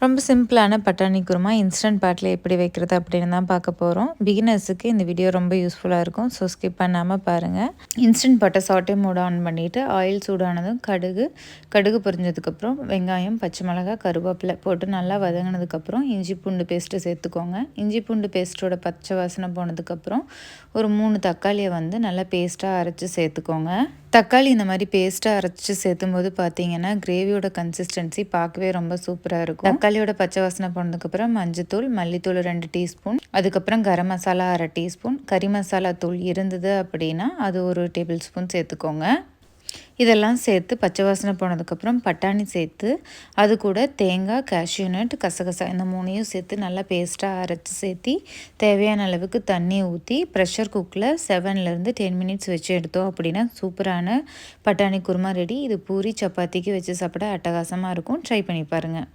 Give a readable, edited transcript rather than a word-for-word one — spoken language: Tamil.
ரொம்ப சிம்பிளான பட்டாணி குருமா இன்ஸ்டன்ட் பாட்டில் எப்படி வைக்கிறது அப்படின்னு தான் பார்க்க போகிறோம். பிகினர்ஸுக்கு இந்த வீடியோ ரொம்ப யூஸ்ஃபுல்லாக இருக்கும். ஸோ ஸ்கிப் பண்ணாமல் பாருங்கள். இன்ஸ்டன்ட் பாட்டை சாட்டே மோட் ஆன் பண்ணிவிட்டு ஆயில் சூடானதும் கடுகு பொரிஞ்சதுக்கப்புறம் வெங்காயம், பச்சை மிளகாய், கருவேப்பிலை போட்டு நல்லா வதங்கினதுக்கப்புறம் இஞ்சி பூண்டு பேஸ்ட்டு சேர்த்துக்கோங்க. இஞ்சி பூண்டு பேஸ்ட்டோட பச்சை வாசனை போனதுக்கப்புறம் ஒரு 3 தக்காளியை நல்லா பேஸ்ட்டாக அரைச்சி சேர்த்துக்கோங்க. தக்காளி இந்த மாதிரி பேஸ்ட்டாக அரைச்சி சேர்த்தும் போது பார்த்தீங்கன்னா கிரேவியோட கன்சிஸ்டன்சி பார்க்கவே ரொம்ப சூப்பராக இருக்கும். தக்காளியோட பச்சை வாசனை போனதுக்கப்புறம் மஞ்சத்தூள், மல்லித்தூள் 2 டீஸ்பூன், அதுக்கப்புறம் கரம் மசாலா 1/2 டீஸ்பூன், கறி மசாலா தூள் இருந்தது அப்படின்னா அது 1 டேபிள் ஸ்பூன் சேர்த்துக்கோங்க. இதெல்லாம் சேர்த்து பச்சை வாசனை போனதுக்கப்புறம் பட்டாணி சேர்த்து அது கூட தேங்காய், கேஷ்யூ நட், கசகசா இந்த 3ஐயும் சேர்த்து நல்லா பேஸ்ட்டாக அரைச்சி சேர்த்தி தேவையான அளவுக்கு தண்ணி ஊற்றி ப்ரெஷர் குக்கில் 7லேருந்து 10 மினிட்ஸ் வச்சு எடுத்தோம் அப்படின்னா சூப்பரான பட்டாணி குருமா ரெடி. இது பூரி, சப்பாத்திக்கு வச்சு சாப்பிட அட்டகாசமாக இருக்கும். ட்ரை பண்ணி பாருங்கள்.